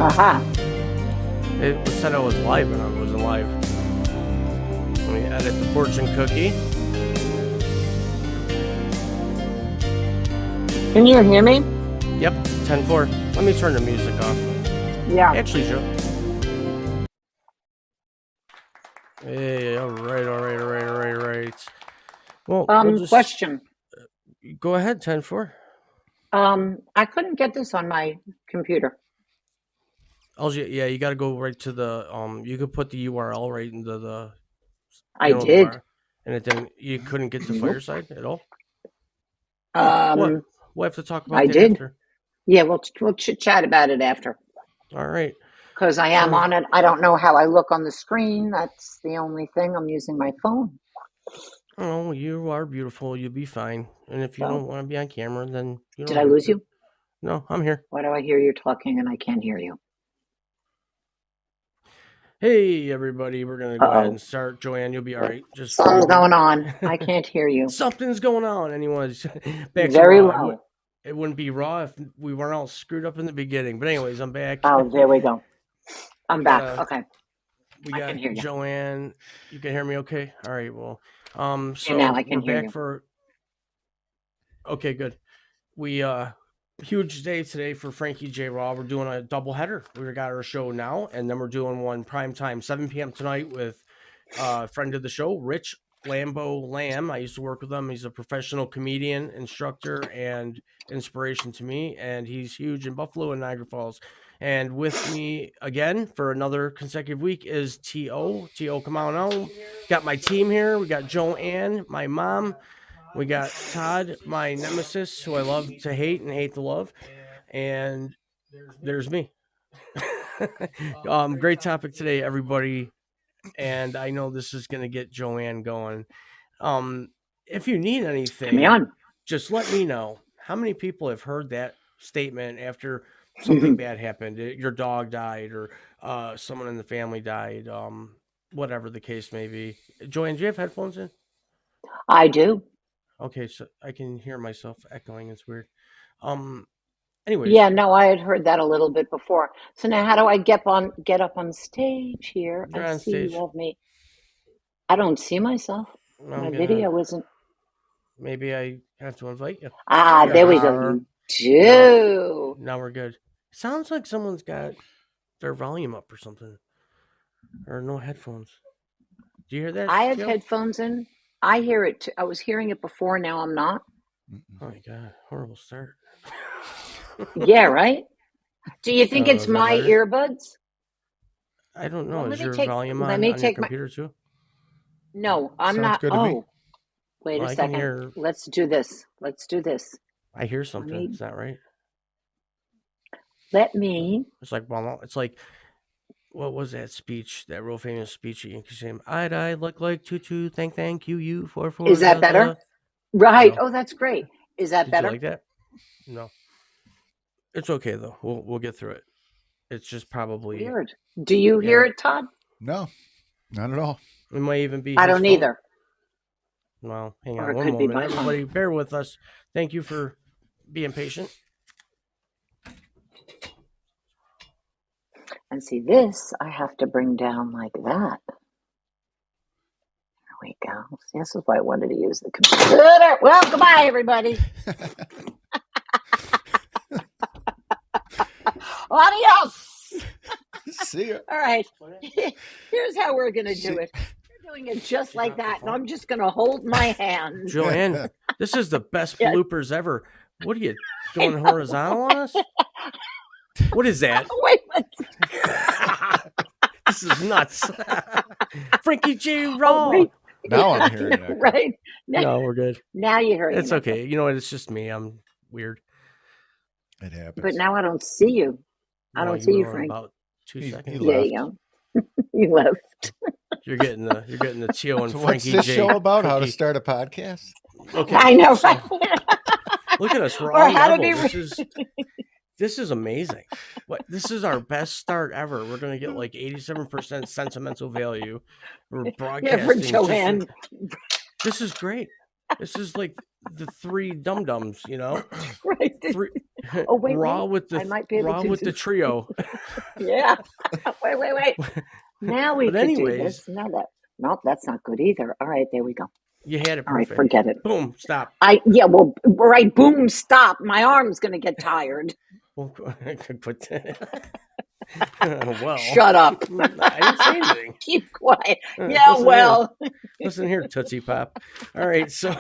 Aha. It said I was live, and I wasn't live. Let me edit the fortune cookie. Can you hear me? Yep, 10-4. Let me turn the music off. Yeah. Actually, Joe. Hey, all right. Well, we'll just... Question. Go ahead, 10-4. I couldn't get this on my computer. Yeah, you got to go right to the you could put the URL right into the I did. bar, and it didn't. You couldn't get to Fireside at all. What? We'll have to talk about I that did. after. Yeah, we'll chit-chat about it after. All right. Because I am on it. I don't know how I look on the screen. That's the only thing. I'm using my phone. Oh, you are beautiful. You'll be fine. And if you don't want to be on camera, then you don't. Did I lose you? No, I'm here. Why do I hear you talking and I can't hear you? Hey, everybody. We're going to go ahead and start. Joanne, you'll be all right. Just something's going on. I can't hear you. Something's going on. Anyways, back very to Raw. low. It wouldn't be Raw if we weren't all screwed up in the beginning. But anyways, I'm back. Oh, there we go. I'm back. Okay. We got Joanne. You can hear me okay? All right, well. So now I can hear back you. for... Okay, good. We huge day today for Frankie J. Raw. We're doing a double header. We got our show now, and then we're doing one prime time, 7 p.m. tonight with a friend of the show, Rich Lambo Lamb. I used to work with him. He's a professional comedian, instructor, and inspiration to me, and he's huge in Buffalo and Niagara Falls. And with me again for another consecutive week is T.O. T.O., come on out. Got my team here. We got Joanne, my mom. We got Todd, my nemesis, who I love to hate and hate to love. And there's me. Great topic today, everybody. And I know this is going to get Joanne going. If you need anything, just let me know. How many people have heard that statement after something bad happened? Your dog died or someone in the family died, whatever the case may be. Joanne, do you have headphones in? I do. Okay, so I can hear myself echoing. It's weird. Anyways. Yeah, no, I had heard that a little bit before. So now how do I get up on stage here? You're I on see stage. you have me. I don't see myself. My video isn't. Maybe I have to invite you. There we go. You do. Now we're good. It sounds like someone's got their volume up or something. Or no headphones. Do you hear that? I have headphones in. I hear it too. I was hearing it before. Now I'm not. Oh my God. Horrible start. Yeah, right? Do you think it's my earbuds? I don't know. Is your volume on your computer too? No, I'm not. Oh, wait a second. Let's do this. I hear something. Is that right? Let me. It's like, what was that speech? That real famous speech? You can say, I'd look like tutu. Thank you for. Is that better? Right. No. Oh, that's great. Is that better? You like that? No. It's okay though. We'll get through it. It's just probably weird. Do you hear it, Todd? No, not at all. It might even be. I don't either. Well, hang on one moment. Everybody, bear with us. Thank you for being patient. And see, this I have to bring down like that. There we go. See, this is why I wanted to use the computer. Well, goodbye, everybody. Adios. See ya. All right. Here's how we're going to do it. We're doing it just like that, and I'm just going to hold my hand. Joanne, this is the best bloopers ever. What are you going horizontal on us? What is that? Wait. This is nuts. Frankie J. Raw. Now I'm hearing it. Right. No, we're good. Now you heard it. It's okay. You know what? It's just me. I'm weird. It happens. But now I don't see you. I don't see you, Frank. About 2 seconds. There you go. You left. You're getting the T.O. and so Frankie J. What's this show about? How to start a podcast? Okay. I know, right? Look at us. We're all level. This is amazing. This is our best start ever. We're going to get like 87% sentimental value. We're broadcasting. Yeah, for Joanne. This is great. This is like the three dum-dums, you know? Right. Oh, wait, Raw wait. with the I might be able Raw to with do the trio. Yeah. Wait. Now we could do anyways, this. Nope, that's not good either. All right, there we go. you had it All right, perfect. forget it. Boom, stop. Well, right, boom, stop. My arm's gonna get tired. Well, I could put well. Shut up. I didn't say anything. Keep quiet. Yeah, Listen well. Listen here, Tootsie Pop. All right, so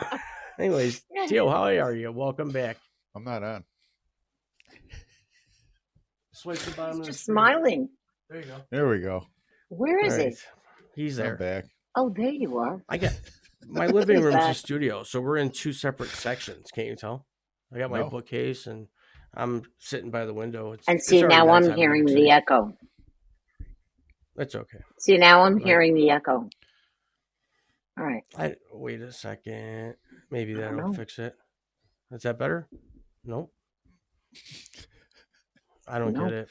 anyways, Tio, how are you? Welcome back. I'm not on. Swipe the bottom of the Just screen. smiling. There you go. There we go. Where is All he? right. He's I'm there. back. Oh, there you are. I got my living He's room's a back. studio, so we're in two separate sections. Can't you tell? I got my No. bookcase, and I'm sitting by the window. And it's see, already now I'm nighttime in hearing New York the City. echo. That's okay. See, now I'm Right. hearing the echo. All right. Wait a second. Maybe I don't that'll know. fix it. Is that better? Nope. I don't No. get it.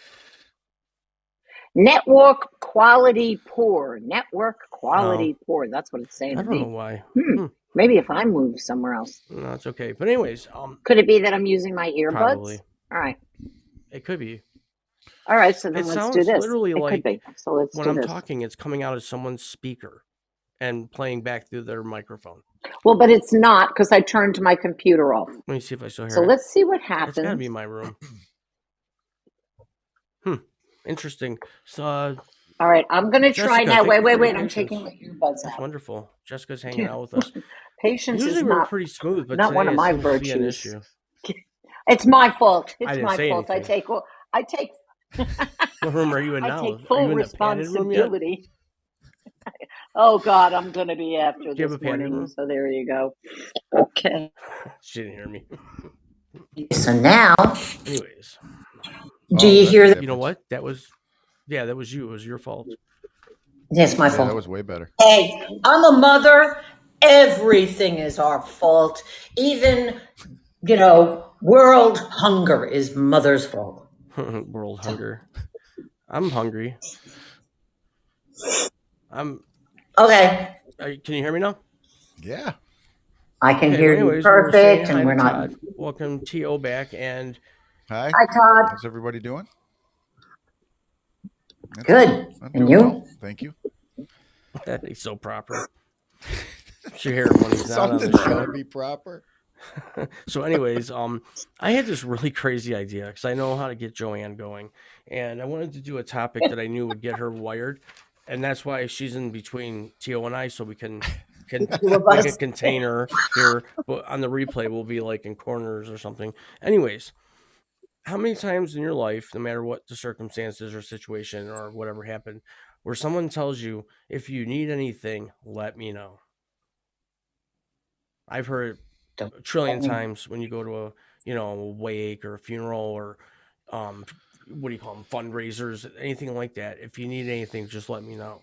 Network quality poor. Network quality poor. That's what it's saying I to don't know me. why. Maybe if I move somewhere else. No, it's okay. But anyways, Could it be that I'm using my earbuds? Probably. All right. It could be. All right. So then It let's sounds do this. literally It like could be. So let's when do I'm this. talking, it's coming out of someone's speaker and playing back through their microphone. Well, but it's not because I turned my computer off. Let me see if I still hear So it. let's see what It's got to happens. be my room. Interesting. So All right. I'm going to try Jessica, now. thank you Wait. for your I'm patience. taking my earbuds That's out. wonderful. Jessica's hanging out with us. Patience Usually is we're not. pretty smooth, but not today one of it my seems to be an virtues. issue. It's my fault. I It's didn't my say fault. anything. I take. What room are you in I now? take Are full you in the padded room yet? responsibility. Oh God, I'm going to be after Do you have this a padded morning. room? So there you go. Okay. She didn't hear me. So now, Anyways, do you hear that? you know what? That was you. It was your fault. Yes, my Yeah, fault. that was way better. Hey, I'm a mother. Everything is our fault. Even, world hunger is mother's fault. World hunger. I'm hungry. Okay. Can you hear me now? Yeah. I can Okay, hear well, you anyways, we were saying perfect, hi and to we're not. Todd. Welcome T.O. back, and Hi. Hi, Todd. How's everybody doing? That's Good. I'm And doing you? well. Thank you. he's so proper. Should hear him when he's not on the Something's gotta show. be proper. So, anyways, I had this really crazy idea because I know how to get Joanne going, and I wanted to do a topic that I knew would get her wired, and that's why she's in between Tio and I, so we can like a container here, but on the replay we'll be like in corners or something. Anyways, how many times in your life, no matter what the circumstances or situation or whatever happened, where someone tells you, if you need anything, let me know? I've heard it a trillion times when you go to a wake or a funeral or what do you call them, fundraisers, anything like that. If you need anything, just let me know.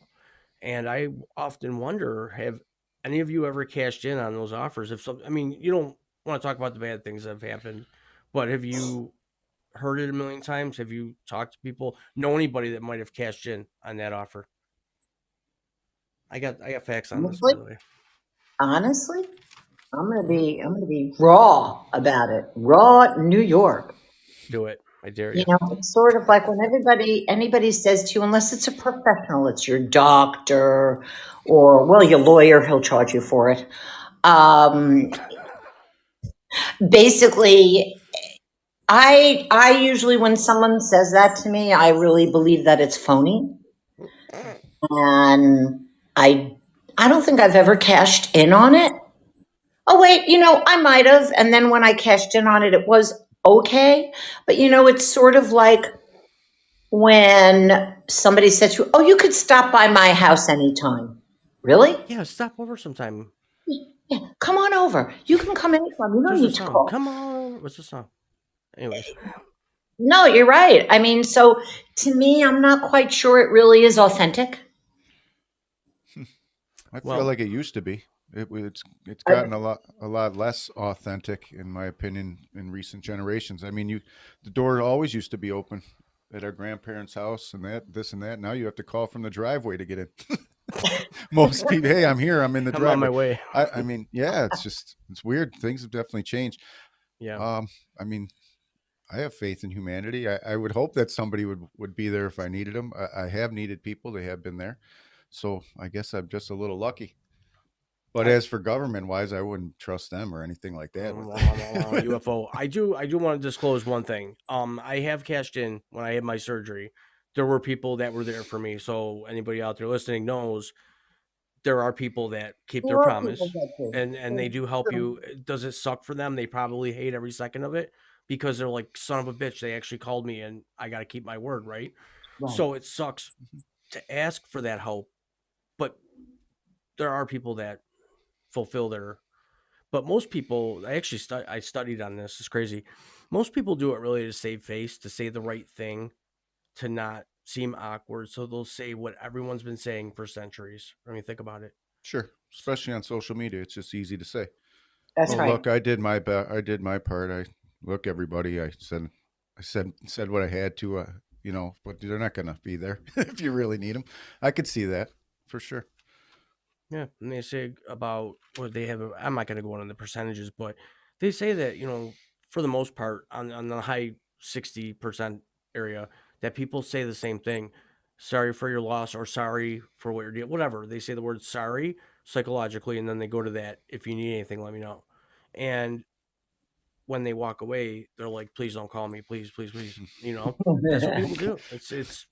And I often wonder, have any of you ever cashed in on those offers? You don't want to talk about the bad things that have happened, but have you heard it a million times? Have you talked to people, know anybody that might have cashed in on that offer? I got facts on this, by the way. Honestly, I'm gonna be raw about it. Raw New York. Do it. I dare you. It's sort of like when anybody says to you, unless it's a professional, it's your doctor or your lawyer, he'll charge you for it. Basically, I usually, when someone says that to me, I really believe that it's phony, and I don't think I've ever cashed in on it. Oh wait, I might have, and then when I cashed in on it, it was okay. But it's sort of like when somebody says to you, "Oh, you could stop by my house anytime." Really? Yeah, stop over sometime. Yeah, come on over. You can come anytime. You don't There's a need to song. call. Come on. What's the song? Anyways. No, you're right. So to me, I'm not quite sure it really is authentic. I feel like it used to be. It's gotten a lot less authentic, in my opinion, in recent generations. The door always used to be open at our grandparents' house, and this and that. Now you have to call from the driveway to get in. Most people, hey, I'm here. I'm in the driveway. On my way. Yeah, it's weird. Things have definitely changed. Yeah. I have faith in humanity. I would hope that somebody would be there if I needed them. I have needed people; they have been there. So I guess I'm just a little lucky. But as for government wise, I wouldn't trust them or anything like that. UFO. I do want to disclose one thing. I have cashed in when I had my surgery. There were people that were there for me. So anybody out there listening knows there are people that keep their promise and they do help you. Does it suck for them? They probably hate every second of it because they're like, son of a bitch, they actually called me and I got to keep my word, right? So it sucks to ask for that help, but there are people that fulfill their. But most people, I actually I studied on this. It's crazy. Most people do it really to save face, to say the right thing, to not seem awkward. So they'll say what everyone's been saying for centuries. I mean, think about it. Sure, especially on social media, it's just easy to say. That's right. Look, I did my part. Everybody. I said what I had to. But they're not going to be there if you really need them. I could see that for sure. Yeah, and they say about what they have. I'm not going to go into the percentages, but they say that for the most part, on the high 60% area, that people say the same thing. Sorry for your loss, or sorry for what you're doing. Whatever they say, the word sorry psychologically, and then they go to that. If you need anything, let me know. And when they walk away, they're like, "Please don't call me, please, please, please." That's what people do. It's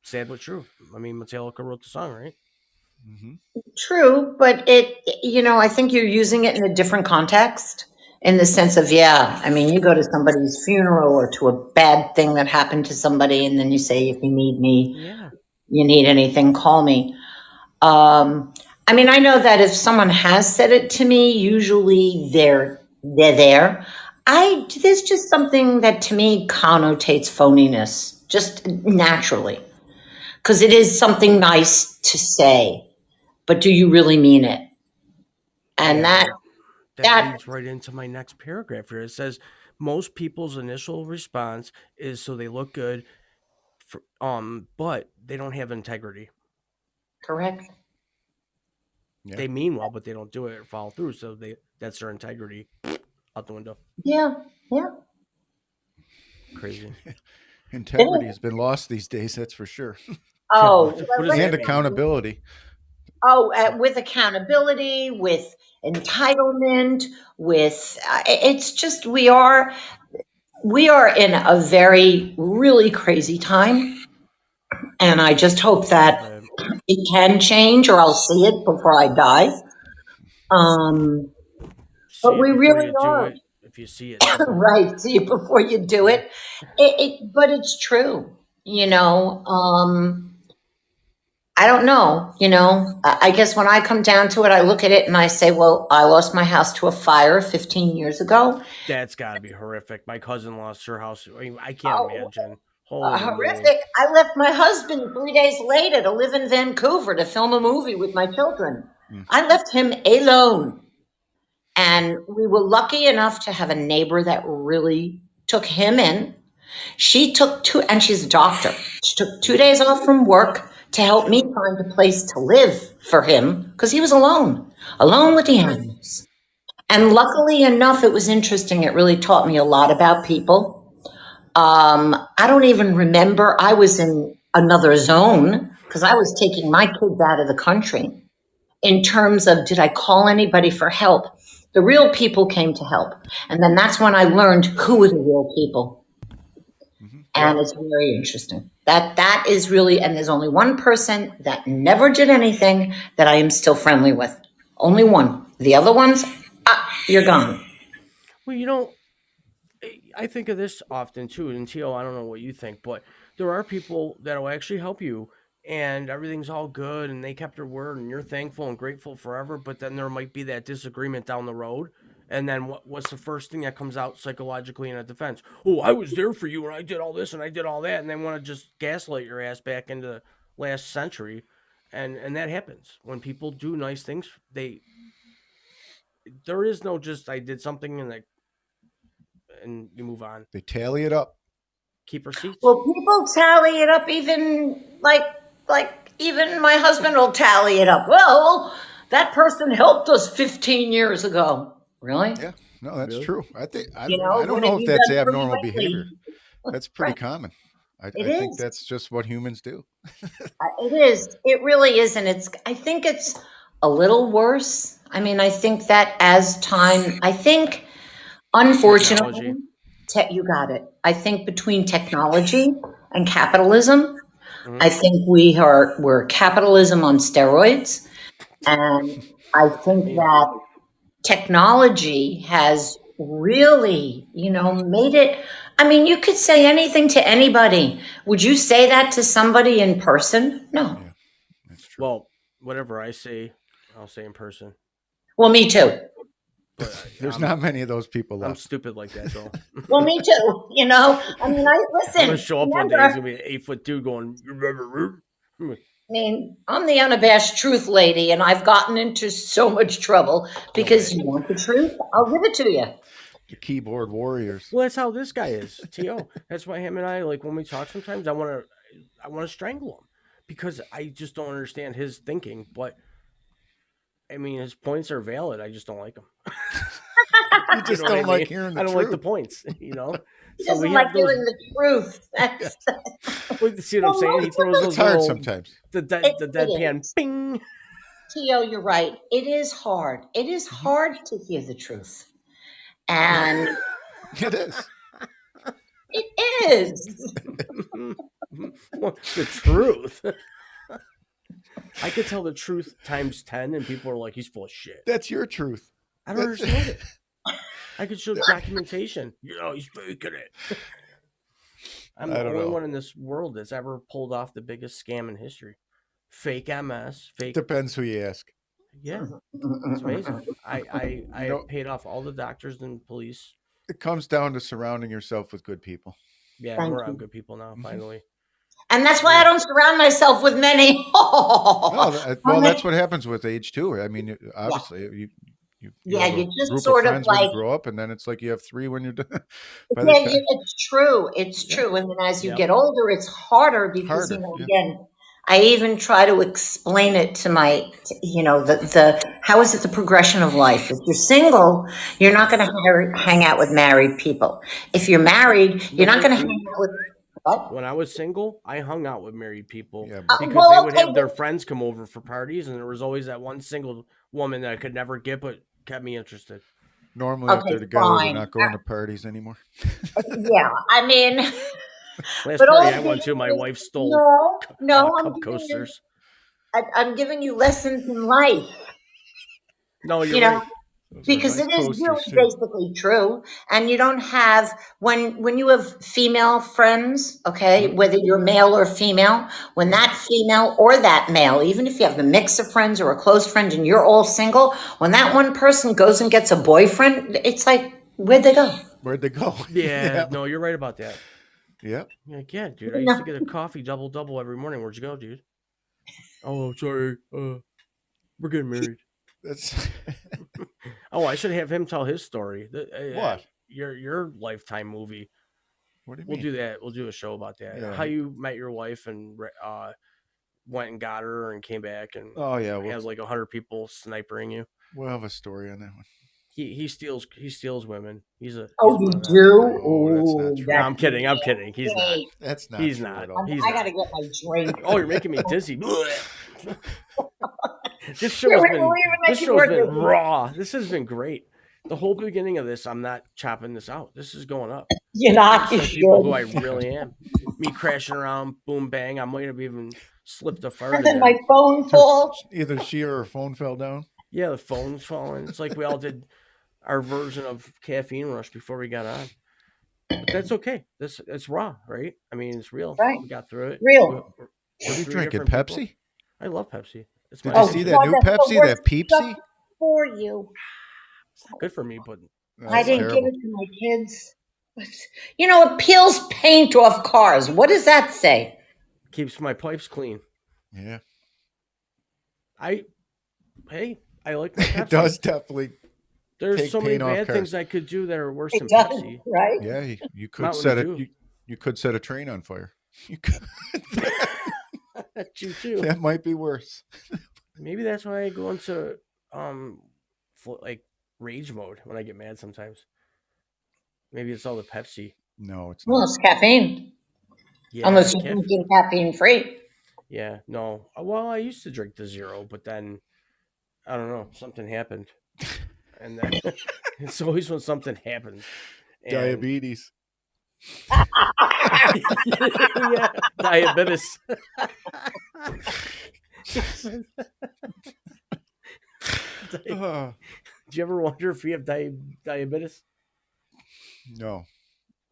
sad but true. I mean, Metallica wrote the song, right? Mm-hmm. True, but I think you're using it in a different context, in the sense of, you go to somebody's funeral or to a bad thing that happened to somebody, and then you say, if you need me, you need anything, call me. I know that if someone has said it to me, usually they're there. There's just something that to me connotates phoniness, just naturally, because it is something nice to say. But do you really mean it? And that leads right into my next paragraph here. It says most people's initial response is so they look good, but they don't have integrity. Correct. Yeah. They mean well, but they don't do it or follow through. So that's their integrity out the window. Yeah. Crazy. Integrity has been lost these days. That's for sure. And accountability. With accountability, with entitlement, with it's just we are in a very really crazy time, and I just hope that it can change, or I'll see it before I die. But we really are. If you see it, right? See it before you do it. But it's true. I don't know, I guess when I come down to it, I look at it and I say, well, I lost my house to a fire 15 years ago. That's got to be horrific. My cousin lost her house. I can't imagine. Horrific. I left my husband 3 days later to live in Vancouver to film a movie with my children. I left him alone. And we were lucky enough to have a neighbor that really took him in. She took and she's a doctor. She took 2 days off from work to help me find a place to live for him, because he was alone with the animals. And luckily enough, it was interesting. It really taught me a lot about people. I don't even remember. I was in another zone because I was taking my kids out of the country. In terms of, did I call anybody for help? The real people came to help. And then that's when I learned who were the real people. And it's very interesting. That is really, and there's only one person that never did anything that I am still friendly with. Only one. The other ones, you're gone. Well, I think of this often too, and Tio, I don't know what you think, but there are people that will actually help you and everything's all good and they kept their word and you're thankful and grateful forever, but then there might be that disagreement down the road. And then what's the first thing that comes out psychologically in a defense? Oh, I was there for you and I did all this and I did all that. And they want to just gaslight your ass back into last century. And that happens. When people do nice things, there is no just I did something and you move on. They tally it up. Keep receipts. Well, people tally it up, even like even my husband will tally it up. Well, that person helped us 15 years ago. Really? Yeah. No, that's Really? true. I think I You know, don't what know have if you that's done for me abnormal lately? behavior. That's pretty Right. common. I It think is. that's just what humans do. It is. It really is, and I think it's a little worse. I mean, I think that as time, I think, unfortunately, Technology. you got it. I think between technology and capitalism, Mhm. I think we're capitalism on steroids, and I think Yeah. that technology has really, made it. I mean, you could say anything to anybody. Would you say that to somebody in person? No. Yeah, that's true. Well, whatever I say, I'll say in person. Well, me too. But There's I'm, not many of those people I'm left. stupid like that, though. Well, me too. I mean, I'm listen. gonna show up one day. He's Remember, gonna be an 8-foot dude going. I mean, I'm the unabashed truth lady, and I've gotten into so much trouble because way. you want the truth. I'll give it to you. The keyboard warriors. Well, that's how this guy is, To. That's why him and I, like, when we talk sometimes, I want to strangle him because I just don't understand his thinking. But I mean, his points are valid. I just don't like them. You just know what I don't like mean? hearing the I don't truth. like the points, He So doesn't we like have those. hearing the truth. That's, See what I'm saying? He throws It's those hard little sometimes. the it deadpan is. bing. Tio, you're right. It is hard. It is hard to hear the truth. And It is. it is. The truth. I could tell the truth times 10, and people are like, "He's full of shit." That's your truth. I don't understand it. I could show documentation. He's faking it. I'm I the don't only know. one in this world that's ever pulled off the biggest scam in history. Fake MS, fake. Depends who you ask. Yeah, it's amazing. I know- have paid off all the doctors and police. It comes down to surrounding yourself with good people. Yeah, Thank we're you. around good people now. Finally, And that's why I don't surround myself with many. No, well, that's what happens with age too. I mean, obviously, you Yeah, have a you just group sort of of friends when like, you grow up, and then it's like you have 3 when you're done. yeah, it's true. It's Yeah. true. And then as you Yep. get older, it's harder because, Harder, yeah. again, I even try to explain it to my, how is it the progression of life? If you're single, you're not going to hang out with married people. If you're married, you're not going to hang out with, what? when I was single, I hung out with married people Yeah, but- because Well, they would okay, have their friends come over for parties, and there was always that one single woman that I could never get, but kept me interested. Normally, if Okay, they're together, fine. they're not going to parties anymore. Yeah, I mean, Last But all party I I'm went to, saying my is, wife stole no, cup coasters. I'm giving you lessons in life. No, you're You know, right. Those are because nice it is coasters, really too. basically true, and you don't have when you have female friends, okay, Mhm. whether you're male or female, when that female or that male, even if you have a mix of friends or a close friend and you're all single, when that one person goes and gets a boyfriend, it's like, where'd they go? Where'd they go? Yeah, no, you're right about that. Yep. You're like, yeah, dude, I used to get a coffee double every morning. Where'd you go, dude? Oh, sorry. We're getting married. That's Oh, I should have him tell his story. What? Your lifetime movie. What do you We'll mean? do that. We'll do a show about that. Yeah. How you met your wife and went and got her and came back and Oh yeah, has like 100 people snipering you. we'll have a story on that one. He steals women. He's Oh, one you of them. do? Oh, that's not Ooh, true. No, I'm kidding. I'm kidding. He's not. great. That's not He's true not. at all. He's I not. gotta get my drink. Oh, you're making me dizzy. This show's We're been even this making show's more been dizzy. raw. This has been great. The whole beginning of this, I'm not chopping this out. This is going up. You're not. You Show people who should. I really am. Me crashing around, boom bang. I might have even slipped a fart. And in then there. my phone falls. Either she or her phone fell down. Yeah, the phone's falling. It's like we all did our version of Caffeine Rush before we got on. But that's okay. It's raw, right? I mean, it's real. Right. We got through it. Real. We're What are you three drinking? different people. Pepsi? I love Pepsi. It's Did my you see favorite. that God, new that's the Pepsi? worst That Peepsy? stuff for you. It's not good for me, but I That's didn't terrible. give it to my kids. It peels paint off cars. What does that say? keeps my pipes clean. Yeah, I like my Pepsi. it does definitely. There's take so many paint off bad cars. things I could do that are worse It than does, Pepsi. right? Yeah, you could Mountain set it. Dew. You could set a train on fire. You could. You too. That might be worse. Maybe that's why I go into like rage mode when I get mad sometimes. Maybe it's all the Pepsi. No, it's Well, not. it's caffeine. Yeah, Unless you're caffeine. drinking caffeine free. Yeah, no. Well, I used to drink the zero, but then I don't know, something happened, and then it's always when something happens. And, Diabetes. yeah, diabetes. Uh, Do you ever wonder if you have diabetes? no,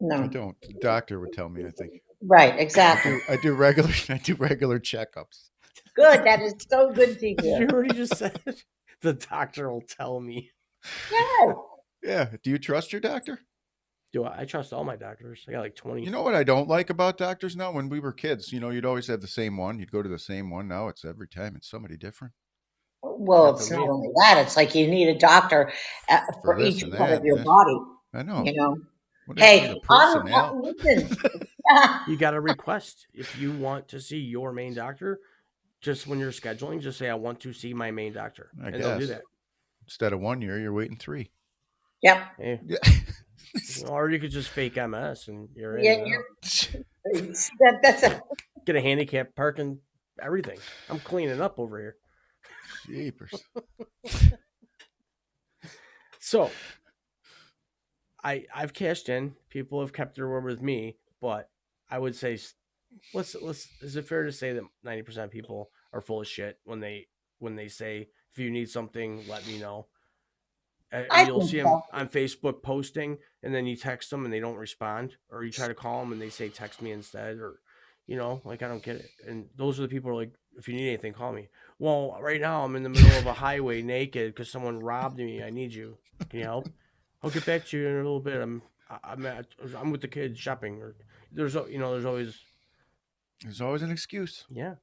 I No. don't. The doctor would tell me. I think Right, exactly. I do regular. I do regular checkups. Good. That is so good to You hear. already just said the doctor will tell me. Yes. Yeah. Do you trust your doctor? Do I trust all my doctors? I got like 20. You know what I don't like about doctors now? When we were kids, you'd always have the same one. You'd go to the same one. Now it's every time it's somebody different. Well, Not it's for not me. only that. It's like you need a doctor for this each and part of that, your yeah. body. I know. You know. What happened Hey, to personnel? listen. You got to request if you want to see your main doctor. Just when you're scheduling, just say I want to see my main doctor, I and they'll do guess. that. Instead of 1 year, you're waiting 3. Yep. Hey, Yeah. or you could just fake MS and you're in. Yeah, and out. that's a Get a handicap parking, everything. I'm cleaning up over here. Jeepers. So, I've cashed in. People have kept their word with me, but I would say, let's. Is it fair to say that 90% of people are full of shit when they say if you need something, let me know. I You'll think see them so. on Facebook posting, and then you text them and they don't respond, or you try to call them and they say text me instead, or like I don't get it. And those are the people who are like, if you need anything, call me. Well, right now I'm in the middle of a highway naked because someone robbed me. I need you. Can you help? I'll get back to you in a little bit. I'm with the kids shopping. Or there's always There's always an excuse. yeah.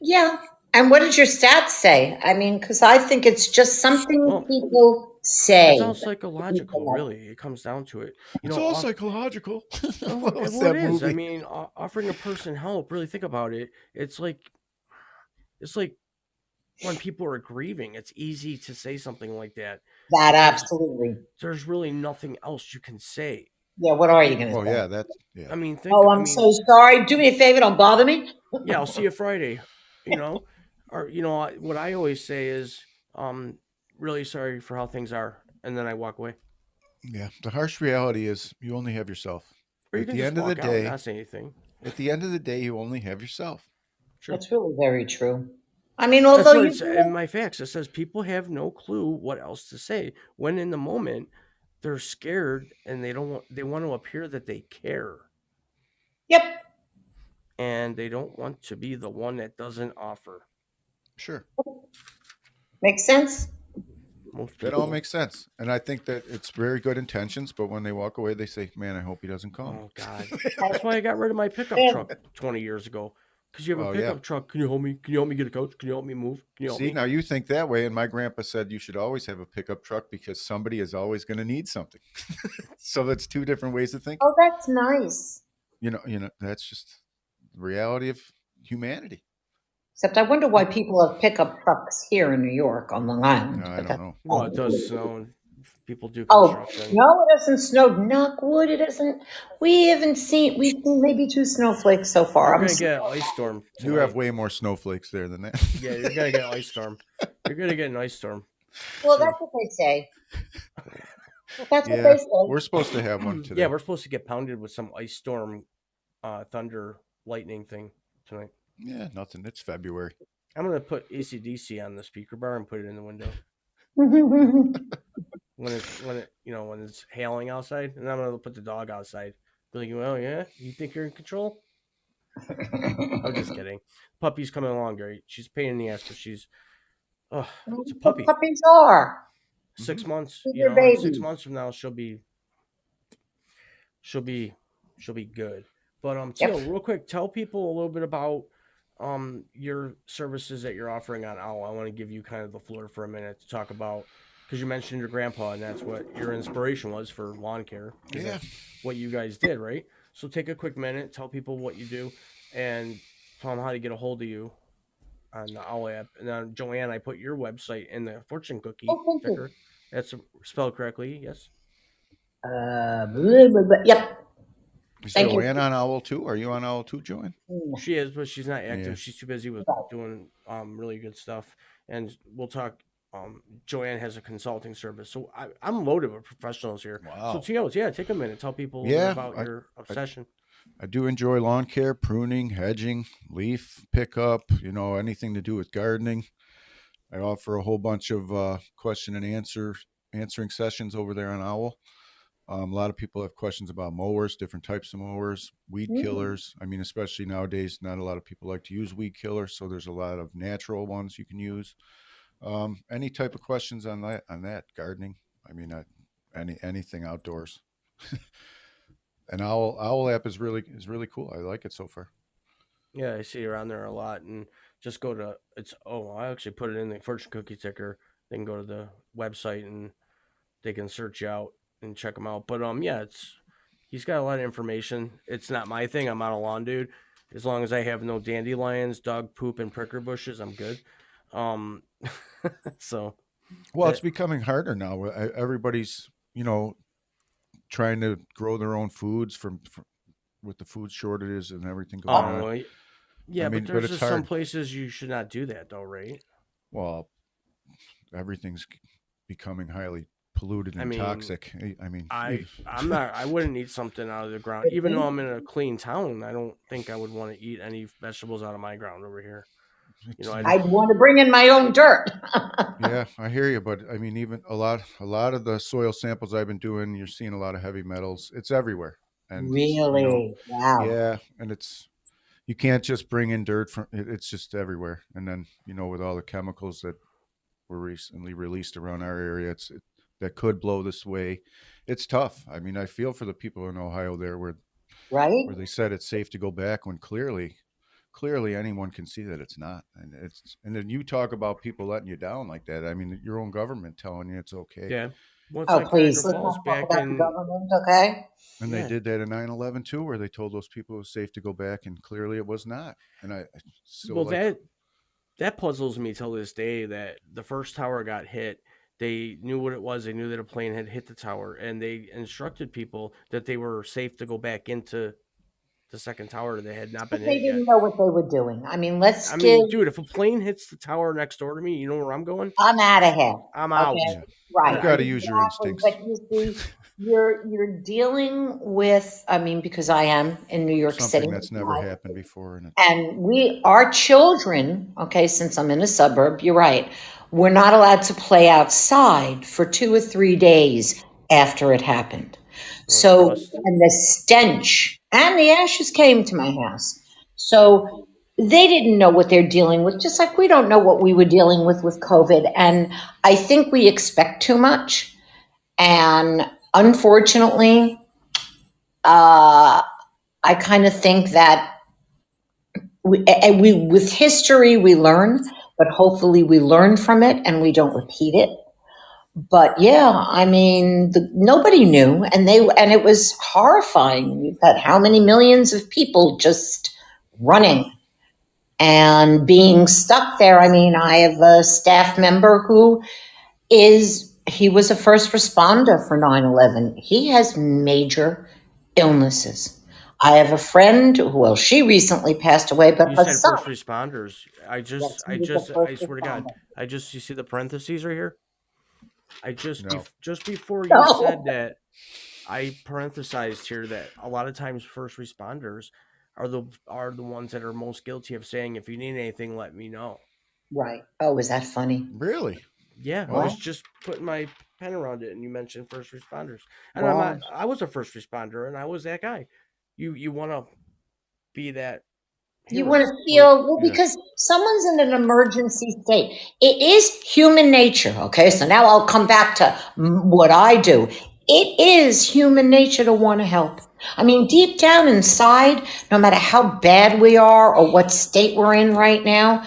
Yeah. And what did your stats say? I mean, because I think it's just something Well, people say. it's all psychological, really. It comes down to it. It's all psychological. What was Well, that it is. I movie? mean, offering a person help. Really think about it. It's like when people are grieving. It's easy to say something like that. That because absolutely. There's really nothing else you can say. Yeah. What are you going to Oh say? yeah, that's yeah. I mean, think. Oh, I I'm mean, so sorry. Do me a favor. Don't bother me. yeah, I'll see you Friday. Or what I always say is, really sorry for how things are, and then I walk away. Yeah. The harsh reality is you only have yourself. Or you At can the just end of the walk out and day, not say anything. at the end of the day, you only have yourself. Sure. That's really very true. I mean, That's although what you it's in my facts. It says people have no clue what else to say when in the moment they're scared and they want to appear that they care, Yep. and they don't want to be the one that doesn't offer. Sure. Makes sense. Most That people. all makes sense. And I think that it's very good intentions, but when they walk away, they say, man, I hope he doesn't call me. Oh God, that's why I got rid of my pickup Yeah. truck 20 years ago. Because you have a Oh, yeah. pickup truck. Can you help me? Can you help me get a couch? Can you help me move? Can you help See, me? now you think that way. And my grandpa said you should always have a pickup truck because somebody is always going to need something. So that's 2 different ways to think. Oh, that's nice. That's just the reality of humanity. Except I wonder why people have pickup trucks here in New York on Long Island. No, I but don't that's- know. Well, it does snow and people do Oh, construction. no, it hasn't snowed. Knock wood, it hasn't. We've seen maybe 2 snowflakes so far. You're I'm gonna get an ice storm tonight. You have way more snowflakes there than that. Yeah, you're gonna get an ice storm. You're gonna get an ice storm. Well, that's what they say. That's what Yeah, they say. we're supposed to have one today. Yeah, we're supposed to get pounded with some ice storm, thunder, lightning thing tonight. Yeah, nothing. It's February. I'm gonna put AC/DC on the speaker bar and put it in the window when it's hailing outside, and I'm gonna put the dog outside. Be like, well, yeah, you think you're in control? I'm just kidding. Puppy's coming along great. She's a pain in the ass, but she's it's a puppy. What puppies are. 6 months, She's you your know, baby. 6 months from now she'll be good. But Teal, real quick, tell people a little bit about your services that you're offering on OWL. I want to give you kind of the floor for a minute to talk about, because you mentioned your grandpa and that's what your inspiration was for lawn care. Yeah. That's what you guys did, right? So take a quick minute, tell people what you do, and tell them how to get a hold of you on the OWL app. And then Joanne, I put your website in the fortune cookie Oh, thank you. sticker That's spelled correctly. Yes. Yep. Is Thank you. Joanne on Owl too? Are you on Owl too, Joanne? She is, but she's not active. Yeah. She's too busy with doing really good stuff. And we'll talk. Joanne has a consulting service, so I'm loaded with professionals here. Wow. So Tio, take a minute, tell people a little bit about your obsession. I do enjoy lawn care, pruning, hedging, leaf pickup. Anything to do with gardening. I offer a whole bunch of question and answering sessions over there on Owl. A lot of people have questions about mowers, different types of mowers, weed killers. I mean, especially nowadays, not a lot of people like to use weed killers, so there's a lot of natural ones you can use. Any type of questions on that gardening. I mean, anything outdoors. And Owl app is really cool. I like it so far. Yeah, I see you around there a lot, and just go to I actually put it in the fortune cookie ticker. They can go to the website and they can search you out and check them out. But he's got a lot of information. It's not my thing. I'm not a lawn dude. As long as I have no dandelions, dog poop, and pricker bushes, I'm good. So, well, it's becoming harder now. Everybody's trying to grow their own foods from with the food shortages and everything going on. Yeah, but there's just some places you should not do that, though, right? Well, everything's becoming highly polluted and toxic. I wouldn't eat something out of the ground, even though I'm in a clean town. I don't think I would want to eat any vegetables out of my ground over here. I'd want to bring in my own dirt. Yeah, I hear you, but I mean, even a lot of the soil samples I've been doing, you're seeing a lot of heavy metals. It's everywhere. And really? Wow. Yeah, and you can't just bring in dirt it's just everywhere. And then with all the chemicals that were recently released around our area, that could blow this way. It's tough. I mean, I feel for the people in Ohio there where they said it's safe to go back when clearly anyone can see that it's not. And then you talk about people letting you down like that. I mean, your own government telling you it's okay. Yeah. Please, let's not talk about the government, okay? And they did that in 9/11 too, where they told those people it was safe to go back, and clearly it was not. And that puzzles me till this day. That the first tower got hit, they knew what it was. They knew that a plane had hit the tower, and they instructed people that they were safe to go back into the second tower. They had not been hit. They didn't know what they were doing. I mean, dude, if a plane hits the tower next door to me, you know where I'm going? I'm out of here. I'm out. Yeah. Right. You got to use your instincts. But you see, you're dealing with, because I am in New York City. Something that's never happened before. And our children, since I'm in a suburb, you're right, we're not allowed to play outside for 2 or 3 days after it happened. So, and the stench and the ashes came to my house. So they didn't know what they're dealing with, just like we don't know what we were dealing with COVID. And I think we expect too much. And unfortunately, I kind of think that we with history, we learn, but hopefully we learn from it and we don't repeat it. But yeah, nobody knew, and it was horrifying. We've had how many millions of people just running and being stuck there. I have a staff member who he was a first responder for 9/11. He has major illnesses. I have a friend she recently passed away, but you said first responders. I swear to God, you see the parentheses right here? Just before you said that, I parenthesized here that a lot of times first responders are the ones that are most guilty of saying, if you need anything, let me know. Right. Oh, is that funny? Really? Yeah. I was just putting my pen around it and you mentioned first responders. And I was a first responder and I was that guy. You want to be that You want to feel, because someone's in an emergency state. It is human nature, okay? So now I'll come back to what I do. It is human nature to want to help. Deep down inside, no matter how bad we are or what state we're in right now,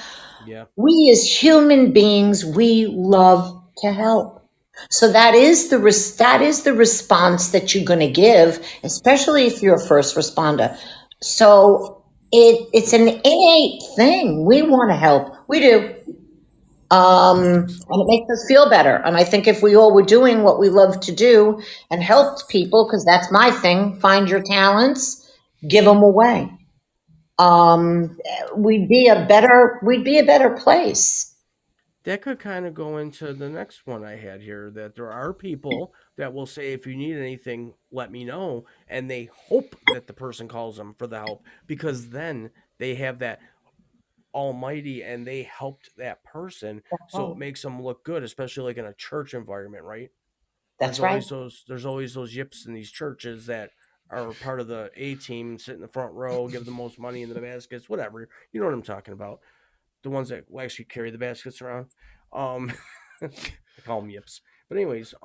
we as human beings, we love to help. So that is the response that you're going to give, especially if you're a first responder. So it's an innate thing. We want to help. We do. And it makes us feel better. And I think if we all were doing what we love to do and helped people, because that's my thing, find your talents, give them away. We'd be a better place. That could kind of go into the next one I had here, that there are people that will say, if you need anything, let me know. And they hope that the person calls them for the help, because then they have that almighty and they helped that person. So it makes them look good, especially like in a church environment, right? That's right. There's always those yips in these churches that are part of the A team, sit in the front row, give the most money in the baskets, whatever. You know what I'm talking about. The ones that will actually carry the baskets around. I call them yips. But anyways,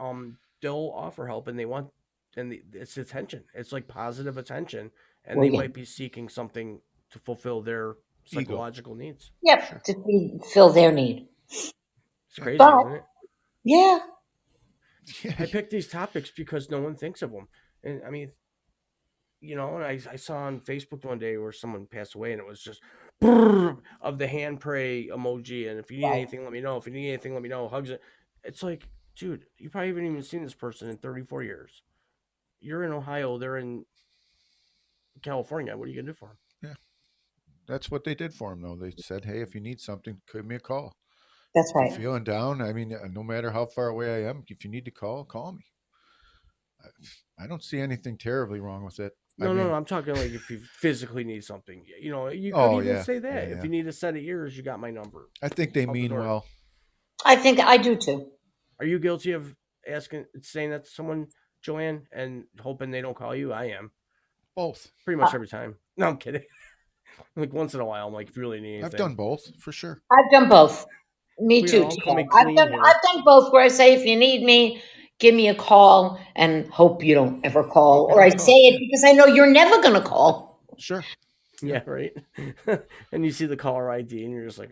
they'll offer help and they want, it's attention. It's like positive attention, and Well, they yeah. might be seeking something to fulfill their psychological needs. Yep, to fill their need. It's crazy, But- isn't it? Yeah. I picked these topics because no one thinks of them. And I mean, you know, and I saw on Facebook one day where someone passed away and it was just of the hand pray emoji. And if you need Right. anything, let me know. If you need anything, let me know. Hugs it. It's like, dude, you probably haven't even seen this person in 34 years. You're in Ohio. They're in California. What are you going to do for them? Yeah. That's what they did for him, though. They said, hey, if you need something, give me a call. That's If you're right. feeling down, I mean, no matter how far away I am, if you need to call me. I don't see anything terribly wrong with it. No, I mean, no, I'm talking like if you physically need something. You know, you could Oh, even yeah. say that. Yeah, If yeah. you need a set of ears, you got my number. I think they Out the mean door. well. I think I do too. Are you guilty of saying that to someone, Joanne, and hoping they don't call you? I am. Both. Pretty much every time. No, I'm kidding. Like once in a while, I'm like, if you really need anything. I've done both for sure. I've done both. Me We are too. all Tina. coming I've clean done here. I've done both where I say if you need me, give me a call and hope you don't ever call. Hope you Or I don't say call, it because I know you're never gonna call. Sure. Yeah, right. And you see the caller ID, and you're just like,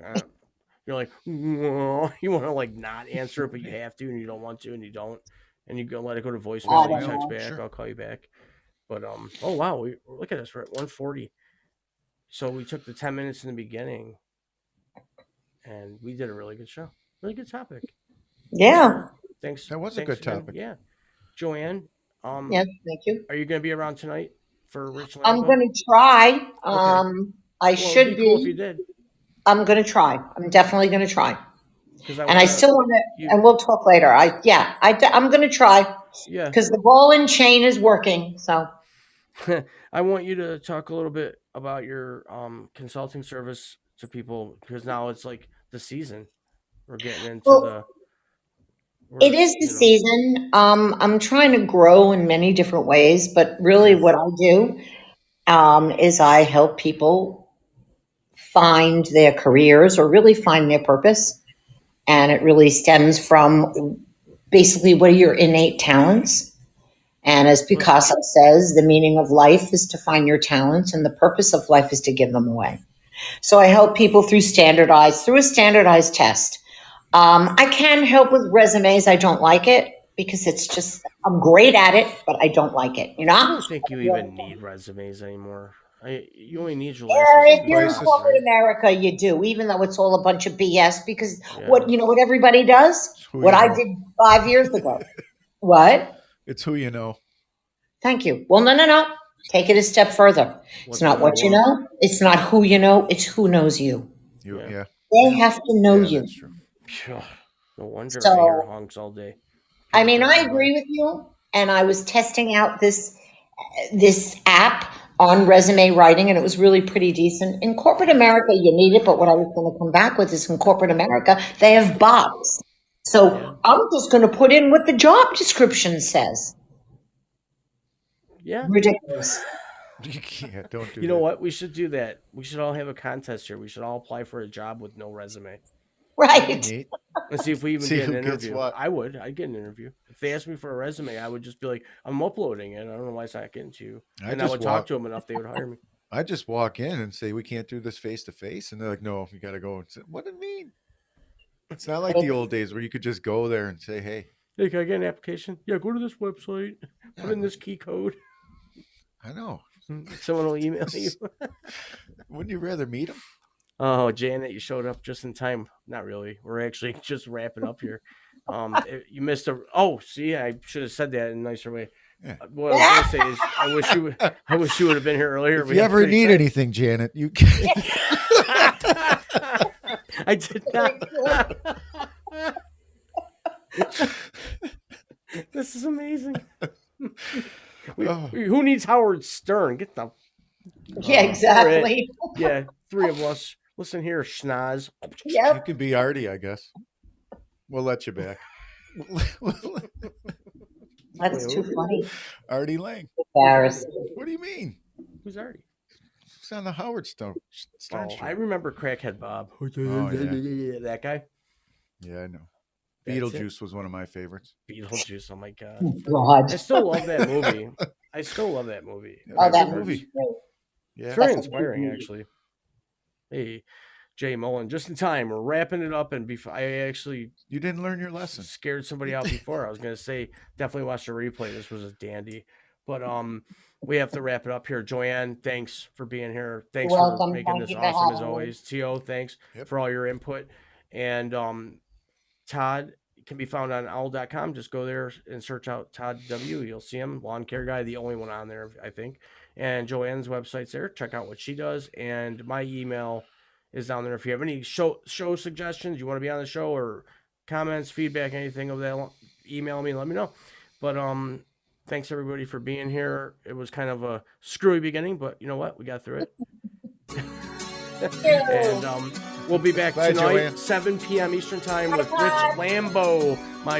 you're like, "Whoa." You want to like not answer it, but you have to, and you don't want to, and you don't, and you go let it go to I voicemail. You don't text know. back, Sure. I'll call you back. But oh wow, look at us, we're at 140. So we took the 10 minutes in the beginning, and we did a really good show. Really good topic. Yeah. Thanks. That was a thanks good again. topic. Yeah, Joanne. Yes, thank you. Are you going to be around tonight for Rich I'm Lambo? gonna try. I Well, should it'd be cool if you be. did. I'm gonna try. I'm definitely gonna try. Because And I still want to, you- and we'll talk later. I'm going to try yeah. because the ball and chain is working. So I want you to talk a little bit about your consulting service to people, because now it's like the season. We're getting into Well, it is the you know, season. I'm trying to grow in many different ways, but really what I do is I help people find their careers or really find their purpose. And it really stems from basically what are your innate talents. And as Picasso says, the meaning of life is to find your talents, and the purpose of life is to give them away. So I help people through a standardized test. I can help with resumes. I don't like it because it's just, I'm great at it, but I don't like it, you know? I don't think you even need resumes anymore. You only need your Yeah, last if you're in places, corporate right? America, you do, even though it's all a bunch of BS. Because Yeah. what everybody does, It's who what you I know. did 5 years ago. What? It's who you know. Thank you. Well, no. Take it a step further. It's not what you know. It's not who you know. It's who knows you. Yeah. They have to know Yeah, you. that's true. Phew. No wonder So- I hear honks all day. I People mean, I driving by. agree with you. And I was testing out this app on resume writing, and it was really pretty decent. In corporate America, you need it, but what I was going to come back with is in corporate America, they have bots. So Yeah. I'm just going to put in what the job description says. Yeah. Ridiculous. Yeah, don't do You know that. what? We should do that. We should all have a contest here. We should all apply for a job with no resume. That'd be Right. neat. Let's see if we even See get an who gets interview. what. I would. I'd get an interview. If they asked me for a resume, I would just be like, I'm uploading it. I don't know why it's not getting to you. I And I just would walk- talk to them enough, they would hire me. I just walk in and say, we can't do this face to face. And they're like, no, you got to go. And say, what do you mean? It's not like the old days where you could just go there and say, hey, Hey, can I get an application? Yeah, go to this website. Put Yeah. in this key code. I know. Someone will email you. Wouldn't you rather meet them? Oh, Janet, you showed up just in time. Not really. We're actually just wrapping up here. You missed a. Oh, see, I should have said that in a nicer way. Yeah. What I was gonna say is, I wish you would have been here earlier. If you ever need anything, Janet, you can. I did not. This is amazing. Who needs Howard Stern? Get the. Yeah, exactly. Yeah, three of us. Listen here, schnoz. You could be Artie, I guess. We'll let you back. That's too funny. Artie Lang. Embarrassing. What do you mean? Who's Artie? He's on the Howard Stern Oh, show. I remember Crackhead Bob. Oh, yeah. That guy. Yeah, I know. That's Beetlejuice was one of my favorites. Beetlejuice. Oh my god. God. I still love that movie. Oh, that movie. Yeah. It's very That's a inspiring, movie. actually. Hey, Jay Mullen, just in time. We're wrapping it up, and before I actually You didn't learn your lesson. scared somebody out before. I was gonna say definitely watch the replay. This was a dandy, but we have to wrap it up here. Joanne, thanks for being here. Thanks You're for welcome. making Thank this you for awesome as having me. always. T.O., thanks Yep. for all your input, and Todd can be found on owl.com. Just go there and search out Todd W. You'll see him, lawn care guy, the only one on there, I think. And Joanne's website's there. Check out what she does. And my email is down there. If you have any show suggestions, you want to be on the show, or comments, feedback, anything of that, email me, let me know. But thanks everybody for being here. It was kind of a screwy beginning, but you know what? We got through it. And we'll be back Bye, tonight, Joanne. 7 p.m. Eastern time with Rich Lambo, my